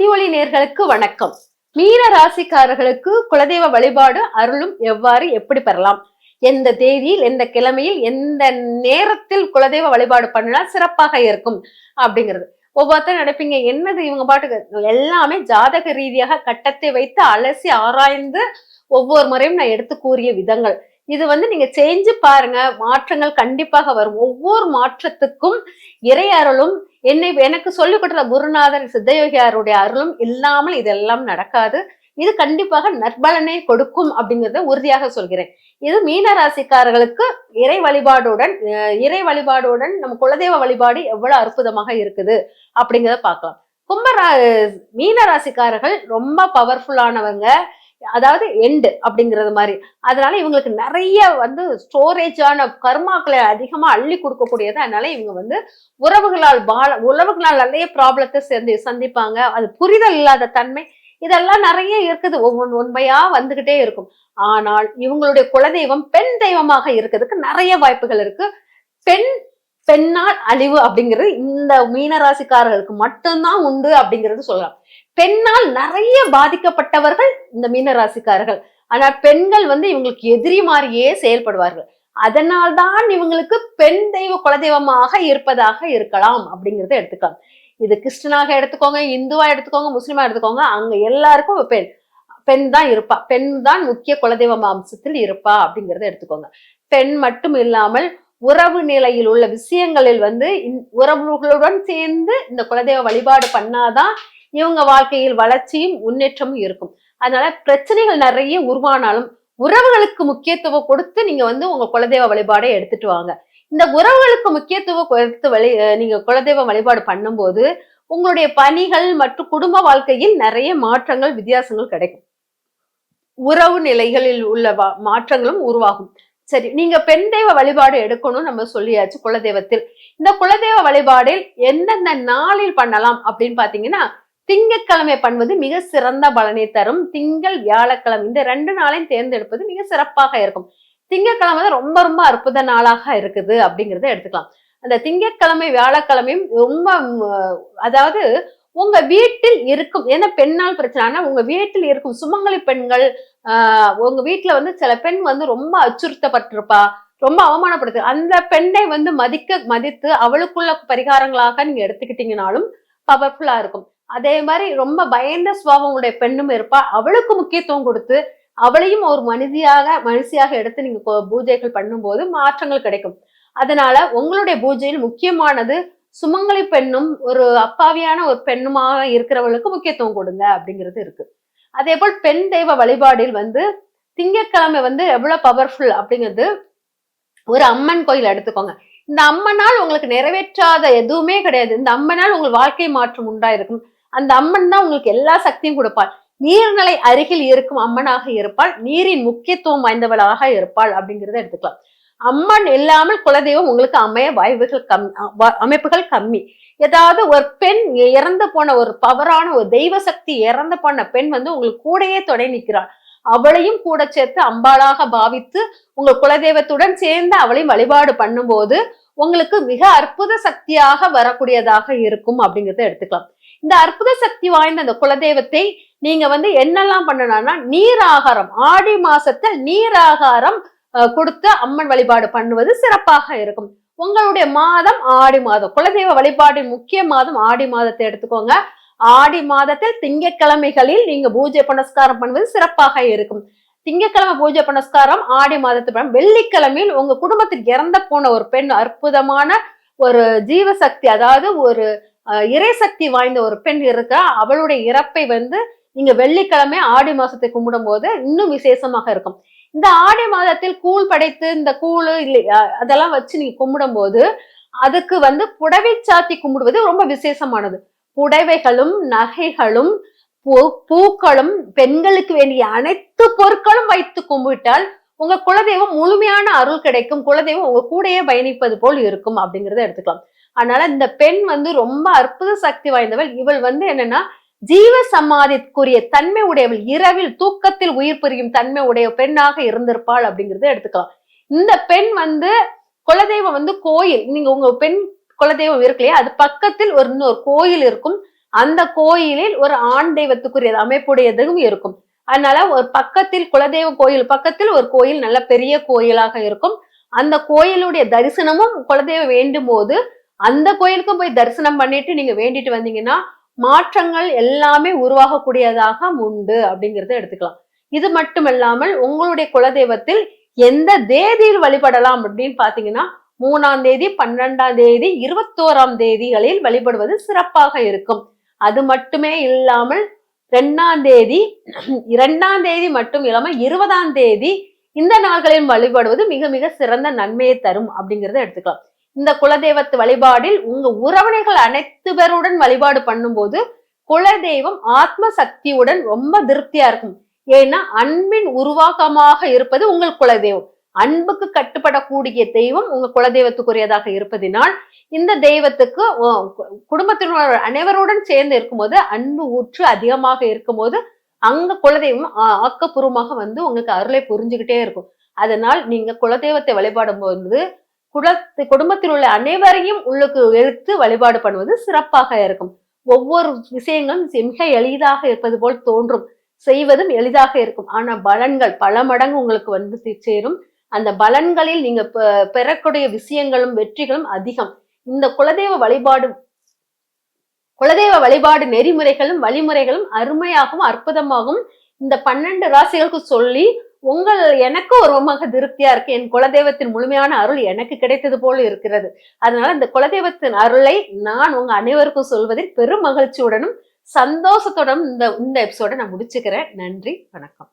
பக்தி ஒளி நேர்களுக்கு வணக்கம். மீன ராசிக்காரர்களுக்கு குலதெய்வ வழிபாடு அருளும் எவ்வாறு எப்படி பெறலாம், எந்த தேதியில் எந்த கிழமையில் எந்த நேரத்தில் குலதெய்வ வழிபாடு பண்ணினா சிறப்பாக இருக்கும் அப்படிங்கிறது. ஒவ்வொருத்தரும் நினைப்பீங்க என்னது இவங்க பாட்டுக்கு எல்லாமே ஜாதக ரீதியாக கட்டத்தை வைத்து அலசி ஆராய்ந்து ஒவ்வொரு முறையும் நான் எடுத்து கூறிய விதங்கள். இது நீங்க செஞ்சு பாருங்க, மாற்றங்கள் கண்டிப்பாக வரும். ஒவ்வொரு மாற்றத்துக்கும் இறை அருளும் எனக்கு சொல்லிக் கொடுத்த குருநாதர் சித்தயோகியாருடைய அருளும் இல்லாமல் இதெல்லாம் நடக்காது. இது கண்டிப்பாக நற்பலனை கொடுக்கும் அப்படிங்கறத உறுதியாக சொல்கிறேன். இது மீன ராசிக்காரர்களுக்கு இறை வழிபாடுடன் நம்ம குலதெய்வ வழிபாடு எவ்வளவு அற்புதமாக இருக்குது அப்படிங்கிறத பார்க்கலாம். மீன ராசிக்காரர்கள் ரொம்ப பவர்ஃபுல்லானவங்க, அதாவது எண்டு அப்படிங்கிறது மாதிரி. அதனால இவங்களுக்கு நிறைய ஸ்டோரேஜான கர்மாக்களை அதிகமா அள்ளி கொடுக்கக்கூடியது. அதனால இவங்க உறவுகளால் நிறைய ப்ராப்ளத்தை சந்திப்பாங்க. அது புரிதல் இல்லாத தன்மை இதெல்லாம் நிறைய இருக்குது. ஒவ்வொன்று உண்மையா வந்துகிட்டே இருக்கும். ஆனால் இவங்களுடைய குலதெய்வம் பெண் தெய்வமாக இருக்கிறதுக்கு நிறைய வாய்ப்புகள் இருக்கு. பெண்ணால் அழிவு அப்படிங்கிறது இந்த மீனராசிக்காரர்களுக்கு மட்டும்தான் உண்டு அப்படிங்கிறது சொல்லலாம். பெண்ணால் நிறைய பாதிக்கப்பட்டவர்கள் இந்த மீனராசிக்காரர்கள். ஆனா பெண்கள் இவங்களுக்கு எதிரி மாதிரியே செயல்படுவார்கள். அதனால்தான் இவங்களுக்கு பெண் தெய்வ குலதெய்வமாக இருப்பதாக இருக்கலாம் அப்படிங்கறத எடுத்துக்கலாம். இது கிறிஸ்டனாக எடுத்துக்கோங்க, இந்துவா எடுத்துக்கோங்க, முஸ்லிமா எடுத்துக்கோங்க, அங்க எல்லாருக்கும் பெண் தான் இருப்பா. பெண் தான் முக்கிய குலதெய்வ அம்சத்தில் இருப்பா அப்படிங்கறத எடுத்துக்கோங்க. பெண் மட்டும் இல்லாமல் உறவு நிலையில் உள்ள விஷயங்களில் உறவுகளுடன் சேர்ந்து இந்த குலதெய்வ வழிபாடு பண்ணாதான் இவங்க வாழ்க்கையில் வளர்ச்சியும் முன்னேற்றமும் இருக்கும். அதனால பிரச்சனைகள் நிறைய உருவானாலும் உறவுகளுக்கு முக்கியத்துவம் கொடுத்து நீங்க உங்க குலதெய்வ வழிபாடை எடுத்துட்டு வாங்க. இந்த உறவுகளுக்கு முக்கியத்துவம் கொடுத்து நீங்க குலதெய்வ வழிபாடு பண்ணும்போது உங்களுடைய பணிகள் மற்றும் குடும்ப வாழ்க்கையில் நிறைய மாற்றங்கள் வித்தியாசங்கள் கிடைக்கும். உறவு நிலைகளில் உள்ள மாற்றங்களும் உருவாகும். சரி, நீங்க பெண் தெய்வ வழிபாடு எடுக்கணும் நம்ம சொல்லியாச்சு. குலதெய்வத்தில் இந்த குலதெய்வ வழிபாடில் எந்தெந்த நாளில் பண்ணலாம் அப்படின்னு பாத்தீங்கன்னா, திங்கட்கிழமை பண்ணுவது மிக சிறந்த பலனை தரும். திங்கள் வியாழக்கிழமை இந்த 2 நாளையும் தேர்ந்தெடுப்பது மிக சிறப்பாக இருக்கும். திங்கட்கிழமை ரொம்ப ரொம்ப அற்புத நாளாக இருக்குது அப்படிங்கறத எடுத்துக்கலாம். அந்த திங்கட்கிழமை வியாழக்கிழமையும் ரொம்ப அதாவது உங்க வீட்டில் இருக்கும், ஏன்னா பெண்ணால் பிரச்சனை, உங்க வீட்டில் இருக்கும் சுமங்கலி பெண்கள், உங்க வீட்டுல சில பெண் ரொம்ப அச்சுறுத்தப்பட்டிருப்பா, ரொம்ப அவமானப்படுத்து, அந்த பெண்ணை மதித்து அவளுக்குள்ள பரிகாரங்களாக நீங்க எடுத்துக்கிட்டீங்கனாலும் பவர்ஃபுல்லா இருக்கும். அதே மாதிரி ரொம்ப பயந்த சுபாவம் உடைய பெண்ணும் இருப்பா, அவளுக்கு முக்கியத்துவம் கொடுத்து அவளையும் ஒரு மனுஷியாக எடுத்து நீங்க பூஜைகள் பண்ணும்போது மாற்றங்கள் கிடைக்கும். அதனால உங்களுடைய பூஜையில் முக்கியமானது சுமங்கலி பெண்ணும் ஒரு அப்பாவியான ஒரு பெண்ணுமாக இருக்கிறவளுக்கு முக்கியத்துவம் கொடுங்க அப்படிங்கிறது இருக்கு. அதே போல் பெண் தெய்வ வழிபாடில் திங்கட்கிழமை எவ்வளவு பவர்ஃபுல் அப்படிங்கிறது, ஒரு அம்மன் கோயில் எடுத்துக்கோங்க. இந்த அம்மனால் உங்களுக்கு நிறைவேற்றாத எதுவுமே கிடையாது. இந்த அம்மனால் உங்கள் வாழ்க்கை மாற்றம் உண்டாயிருக்கும். அந்த அம்மன் தான் உங்களுக்கு எல்லா சக்தியும் கொடுப்பாள். நீர்நிலை அருகில் இருக்கும் அம்மனாக இருப்பாள், நீரின் முக்கியத்துவம் வாய்ந்தவளாக இருப்பாள் அப்படிங்கிறத எடுத்துக்கலாம். அம்மன் இல்லாமல் குலதெய்வம் உங்களுக்கு அமைய அமைப்புகள் கம்மி. ஏதாவது ஒரு பெண் இறந்து போன ஒரு பவரான ஒரு தெய்வ சக்தி இறந்து போன பெண் உங்களுக்கு கூடையே தொடை நிற்கிறாள், அவளையும் கூட சேர்த்து அம்பாளாக பாவித்து உங்கள் குலதெய்வத்துடன் சேர்ந்து அவளையும் வழிபாடு பண்ணும்போது உங்களுக்கு மிக அற்புத சக்தியாக வரக்கூடியதாக இருக்கும் அப்படிங்கிறத எடுத்துக்கலாம். இந்த அற்புத சக்தி வாய்ந்த அந்த குலதெய்வத்தை நீங்க என்னெல்லாம் பண்ணணும்னா, நீராகாரம், ஆடி மாசத்தில் நீராகாரம் கொடுத்து அம்மன் வழிபாடு பண்ணுவது சிறப்பாக இருக்கும். உங்களுடைய மாதம் ஆடி மாதம், குலதெய்வ வழிபாட்டின் முக்கிய மாதம் ஆடி மாதத்தை எடுத்துக்கோங்க. ஆடி மாதத்தில் திங்கட்கிழமைகளில் நீங்க பூஜை புனஸ்காரம் பண்ணுவது சிறப்பாக இருக்கும். திங்கட்கிழமை பூஜை புனஸ்காரம், ஆடி மாதத்து வெள்ளிக்கிழமையில் உங்க குடும்பத்தில் இறந்த போன ஒரு பெண், அற்புதமான ஒரு ஜீவசக்தி, அதாவது ஒரு இறைசக்தி வாய்ந்த ஒரு பெண் இருக்கா, அவளுடைய இறப்பை நீங்க வெள்ளிக்கிழமை ஆடி மாசத்தை கும்பிடும் போது இன்னும் விசேஷமாக இருக்கும். இந்த ஆடி மாதத்தில் கூழ் படைத்து இந்த கூழ் அதெல்லாம் வச்சு நீங்க கும்பிடும் போது அதுக்கு புடவை சாத்தி கும்பிடுவது ரொம்ப விசேஷமானது. புடவைகளும் நகைகளும் பூக்களும் பெண்களுக்கு வேண்டிய அனைத்து பொருட்களும் வைத்து கும்பிட்டால் உங்க குலதெய்வம் முழுமையான அருள் கிடைக்கும். குலதெய்வம் உங்க கூடையே பயணிப்பது போல் இருக்கும் அப்படிங்கறத எடுத்துக்கலாம். அதனால இந்த பெண் ரொம்ப அற்புத சக்தி வாய்ந்தவள். இவள் என்னன்னா ஜீவ சமாதிக்குரிய தன்மை உடையவள், இரவில் தூக்கத்தில் உயிர் புரியும் தன்மை உடைய பெண்ணாக இருந்திருப்பாள் அப்படிங்கறத எடுத்துக்கலாம். இந்த பெண் குலதெய்வம் கோயில், நீங்க உங்க பெண் குலதெய்வம் இருக்கு இல்லையா, அது பக்கத்தில் இன்னொரு கோயில் இருக்கும். அந்த கோயிலில் ஒரு ஆண் தெய்வத்துக்குரிய அமைப்புடையதும் இருக்கும். அதனால ஒரு பக்கத்தில் குலதெய்வ கோயில் பக்கத்தில் ஒரு கோயில் நல்ல பெரிய கோயிலாக இருக்கும். அந்த கோயிலுடைய தரிசனமும் குலதெய்வம் வேண்டும் போது அந்த கோயிலுக்கும் போய் தரிசனம் பண்ணிட்டு நீங்க வேண்டிட்டு வந்தீங்கன்னா மாற்றங்கள் எல்லாமே உருவாகக்கூடியதாக உண்டு அப்படிங்கறத எடுத்துக்கலாம். இது மட்டுமல்லாமல் உங்களுடைய குலதெய்வத்தில் எந்த தேதியில் வழிபடலாம் அப்படின்னு பாத்தீங்கன்னா 3ஆம் தேதி, 12ஆம் தேதி, 21ஆம் தேதிகளில் வழிபடுவது சிறப்பாக இருக்கும். அது மட்டுமே இல்லாமல் 2ஆம் தேதி, 2ஆம் தேதி மட்டும் இல்லாம 20ஆம் தேதி இந்த நாள்களில் வழிபடுவது மிக மிக சிறந்த நன்மையை தரும் அப்படிங்கறத எடுத்துக்கலாம். இந்த குலதெய்வத்து வழிபாடில் உங்க உறவினர்கள் அனைத்து பேருடன் வழிபாடு பண்ணும்போது குலதெய்வம் ஆத்ம சக்தியுடன் ரொம்ப திருப்தியா இருக்கும். ஏன்னா அன்பின் உருவாக்கமாக இருப்பது உங்கள் குலதெய்வம். அன்புக்கு கட்டுப்படக்கூடிய தெய்வம் உங்க குலதெய்வத்துக்குரியதாக இருப்பதினால் இந்த தெய்வத்துக்கு குடும்பத்தினர் அனைவருடன் சேர்ந்து இருக்கும்போது அன்பு ஊற்று அதிகமாக இருக்கும்போது அங்க குலதெய்வம் ஆக்கப்பூர்வமாக வந்து உங்களுக்கு அருளை புரிஞ்சுக்கிட்டே இருக்கும். அதனால் நீங்க குலதெய்வத்தை வழிபாடும் போது குடும்பத்தில் உள்ள அனைவரையும் உள்ளுக்கு எடுத்து வழிபாடு பண்ணுவது சிறப்பாக இருக்கும். ஒவ்வொரு விஷயங்களும் மிக எளிதாக இருப்பது போல் தோன்றும், செய்வதும் எளிதாக இருக்கும். ஆனா பலன்கள் பல மடங்கு உங்களுக்கு வந்து சேரும். அந்த பலன்களில் நீங்க பெறக்கூடிய விஷயங்களும் வெற்றிகளும் அதிகம். இந்த குலதெய்வ வழிபாடு நெறிமுறைகளும் வழிமுறைகளும் அருமையாகவும் அற்புதமாகவும் இந்த 12 ராசிகளுக்கு சொல்லி எனக்கு ஒரு மக திருப்தியா இருக்கு. என் குலதெய்வத்தின் முழுமையான அருள் எனக்கு கிடைத்தது போல இருக்கிறது. அதனால இந்த குலதெய்வத்தின் அருளை நான் உங்க அனைவருக்கும் சொல்வதில் பெரும் மகிழ்ச்சியுடனும் சந்தோஷத்துடனும் இந்த எபிசோட நான் முடிச்சுக்கிறேன். நன்றி, வணக்கம்.